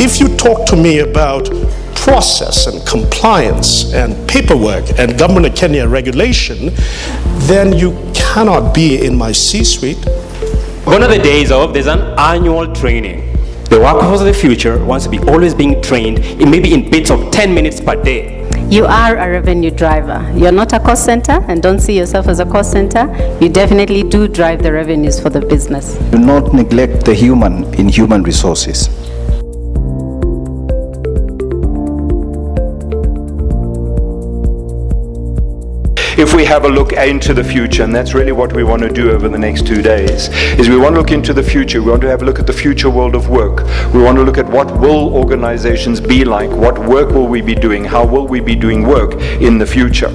if you talk to me about process and compliance and paperwork and Government of Kenya regulation, then you cannot be in my C-suite. One of the days of, there's an annual training. The workforce of the future wants to be always being trained, maybe in bits of 10 minutes per day. You are a revenue driver. You're not a cost center, and don't see yourself as a cost center. You definitely do drive the revenues for the business. Do not neglect the human in human resources. If we have a look into the future, and that's really what we want to do over the next 2 days, is we want to look into the future. We want to have a look at the future world of work. We want to look at what will organizations be like, what work will we be doing, how will we be doing work in the future.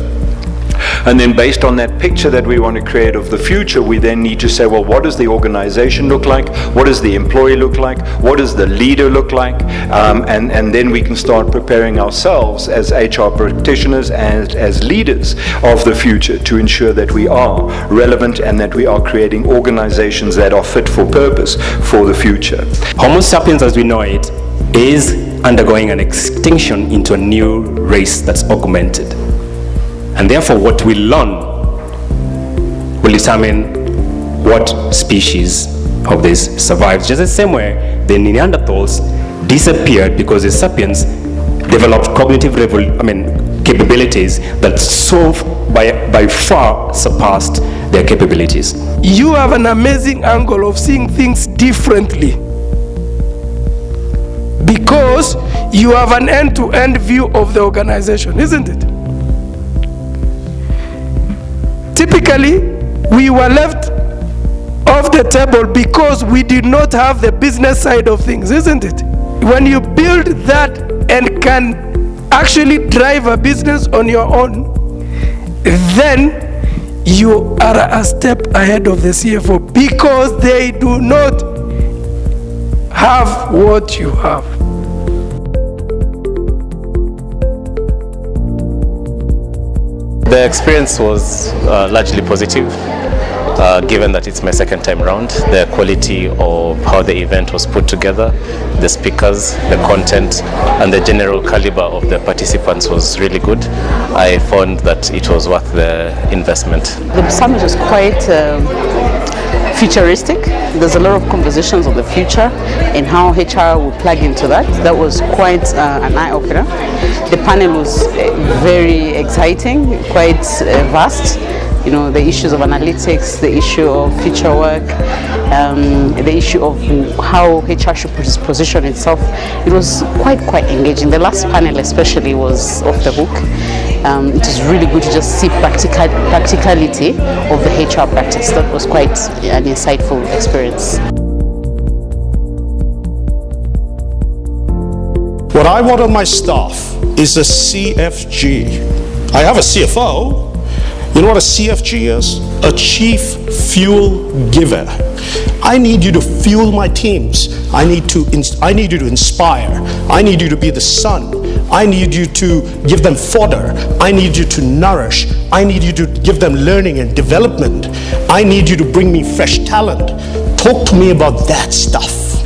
And then based on that picture that we want to create of the future, we then need to say, well, what does the organization look like? What does the employee look like? What does the leader look like? And then we can start preparing ourselves as HR practitioners and as leaders of the future to ensure that we are relevant and that we are creating organizations that are fit for purpose for the future. Homo sapiens as we know it is undergoing an extinction into a new race that's augmented. And therefore what we learn will determine what species of this survives. Just the same way the Neanderthals disappeared because the sapiens developed cognitive capabilities that so by far surpassed their capabilities. You have an amazing angle of seeing things differently because you have an end-to-end view of the organization, isn't it? Typically, we were left off the table because we did not have the business side of things, isn't it? When you build that and can actually drive a business on your own, then you are a step ahead of the CFO because they do not have what you have. The experience was largely positive, given that it's my second time around. The quality of how the event was put together, the speakers, the content, and the general caliber of the participants was really good. I found that it was worth the investment. The summit was quite futuristic. There's a lot of conversations on the future and how HR will plug into that. That was quite an eye-opener. The panel was very exciting, quite vast. You know, the issues of analytics, the issue of future work, the issue of how HR should position itself. It was quite engaging. The last panel especially was off the hook. It was really good to just see practicality of the HR practice. That was quite an insightful experience. What I want on my staff is a CFG. I have a CFO. You know what a CFG is? A Chief Fuel Giver. I need you to fuel my teams. I need you to inspire. I need you to be the sun. I need you to give them fodder. I need you to nourish. I need you to give them learning and development. I need you to bring me fresh talent. Talk to me about that stuff.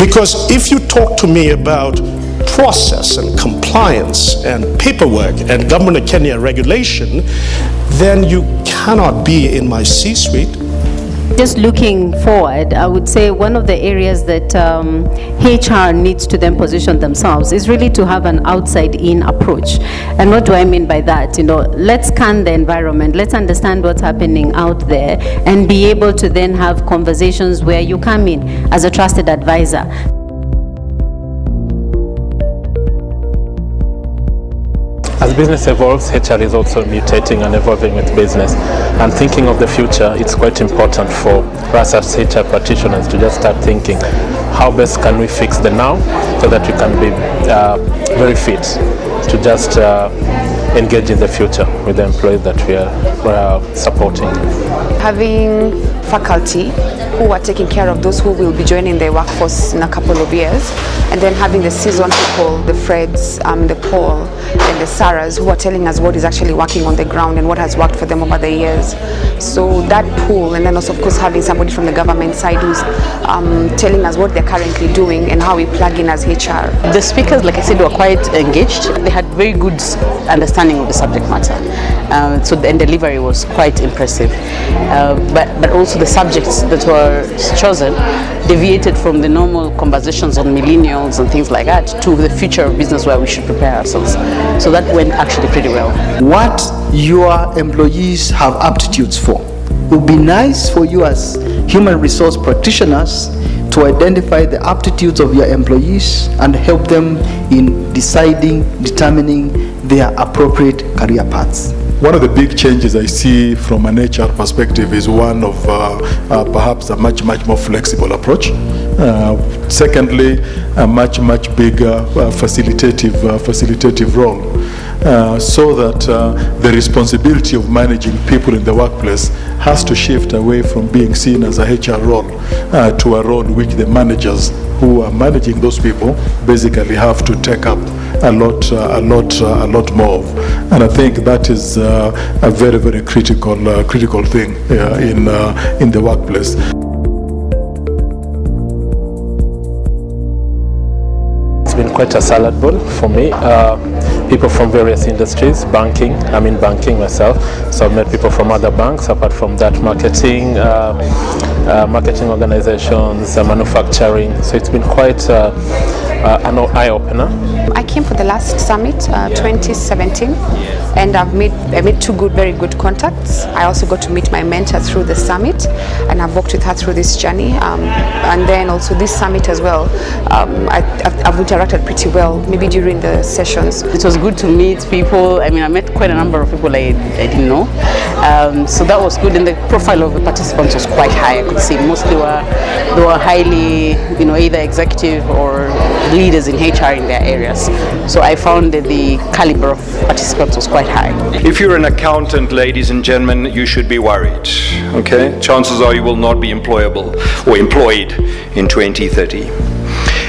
Because if you talk to me about process and compliance and paperwork and Government of Kenya regulation, then you cannot be in my C-suite. Just looking forward, I would say one of the areas that HR needs to then position themselves is really to have an outside-in approach. And what do I mean by that? You know, let's scan the environment, let's understand what's happening out there, and be able to then have conversations where you come in as a trusted advisor. As business evolves, HR is also mutating and evolving with business. And thinking of the future, it's quite important for us as HR practitioners to just start thinking, how best can we fix the now so that we can be very fit to just engage in the future with the employees that we are supporting. Having faculty who are taking care of those who will be joining the workforce in a couple of years, and then having the seasoned people, the Freds, the Paul, and the Sarahs, who are telling us what is actually working on the ground and what has worked for them over the years. So that pool, and then also of course having somebody from the government side who's telling us what they're currently doing and how we plug in as HR. The speakers, like I said, were quite engaged. They had very good understanding of the subject matter. So the delivery was quite impressive. But also the subjects that were chosen deviated from the normal conversations on millennials and things like that to the future of business where we should prepare ourselves. So that went actually pretty well. What your employees have aptitudes for. It would be nice for you as human resource practitioners to identify the aptitudes of your employees and help them in determining their appropriate career paths. One of the big changes I see from an HR perspective is one of perhaps a much more flexible approach. Secondly, a much bigger facilitative role. So that the responsibility of managing people in the workplace has to shift away from being seen as a HR role to a role which the managers who are managing those people basically have to take up a lot more of. And I think that is a very critical thing in the workplace. It's been quite a salad bowl for me. People from various industries, banking, I'm in banking myself, so I've met people from other banks. Apart from that, marketing organizations, manufacturing, so it's been quite an eye-opener. I came for the last summit, 2017, and I made two very good contacts. I also got to meet my mentor through the summit, and I've worked with her through this journey. And then also this summit as well, I've interacted pretty well, maybe during the sessions. It was good to meet people. I mean, I met quite a number of people I didn't know. So that was good, and the profile of the participants was quite high. I could see mostly they were highly, either executive or leaders in HR in their areas. So I found that the caliber of participants was quite high. If you're an accountant, ladies and gentlemen, you should be worried. Okay, chances are you will not be employable or employed in 2030.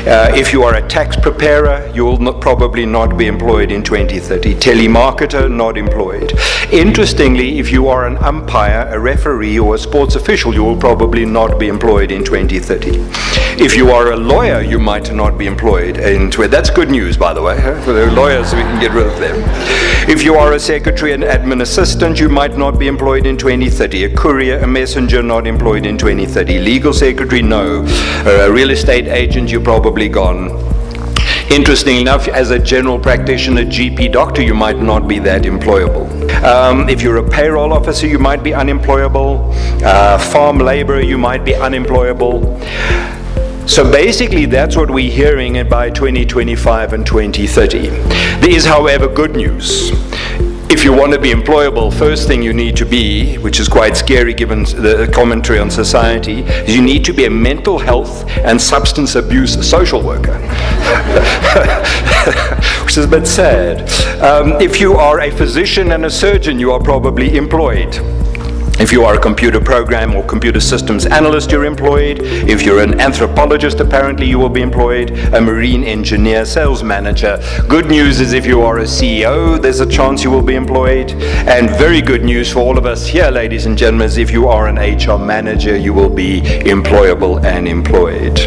If you are a tax preparer, you will probably not be employed in 2030. Telemarketer, not employed. Interestingly, if you are an umpire, a referee, or a sports official, you will probably not be employed in 2030. If you are a lawyer, you might not be employed in 2030. That's good news, by the way. For the lawyers, we can get rid of them. If you are a secretary and admin assistant, you might not be employed in 2030. A courier, a messenger, not employed in 2030. Legal secretary, no. A real estate agent, you're probably gone. Interestingly enough, as a general practitioner, GP doctor, you might not be that employable. If you're a payroll officer, you might be unemployable. Farm laborer, you might be unemployable. So basically that's what we're hearing by 2025 and 2030. There is, however, good news. If you want to be employable, first thing you need to be, which is quite scary given the commentary on society, is you need to be a mental health and substance abuse social worker. Which is a bit sad. If you are a physician and a surgeon, you are probably employed. If you are a computer program or computer systems analyst, you're employed. If you're an anthropologist, apparently you will be employed. A marine engineer, sales manager. Good news is if you are a CEO, there's a chance you will be employed. And very good news for all of us here, ladies and gentlemen, is if you are an HR manager, you will be employable and employed.